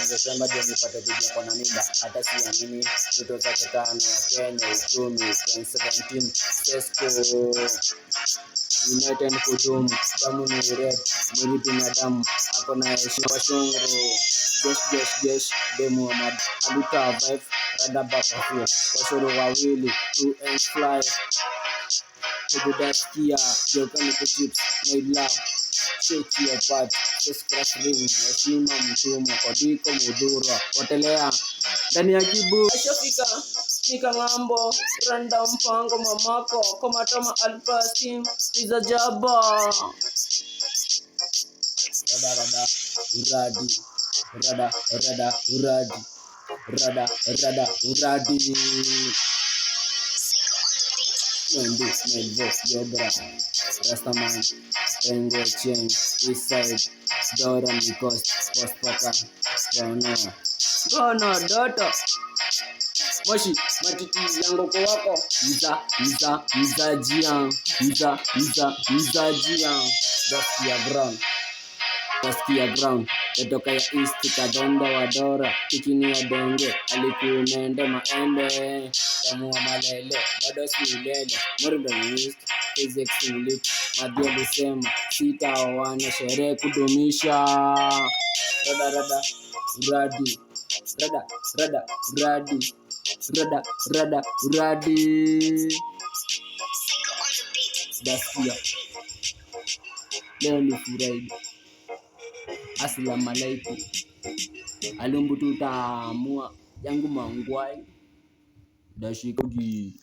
Desemba ndio nipate bibi yako na mimba, hata siamini. Vitu zake tano ya Kenya, uchumi 2017 Tesco United kudumu, damu ni red, mwili binadamu, ako na heshima shunguru. Jesh, demu wa mad, aluta vibe, rada bakafia, washoro wawili, 2 ends fly, kududaskia, jokani kuchips, made love, shake your part, just crash ring, heshima mtumwa, kodiko mudura, watelea, ndani ya kibu, ashafika, nika ngambo, randa mpango mamako, komatoma alpasim, iza jaba. Uradi. Mendy, Jobra, Rastaman, Rengo Chain, Eastside, Dora Nikos, Postpaka, Gono, Doto, Moshi, matiti yango kwa wako, Iza Jiang, Duskia Brown, kutoka ya East Kadonda wa Dora, Kikini ya Denge, alikunende maembe, Tamu wa Malele, bado si milele, Murdo East, Physics Elite, Madia Lusema, Sita wane sherehe kudumisha, Uradi, Duskia, leo ni Friday. Assalamu alaikum. Alumbu tutaamua yangu mangwai dashikogi.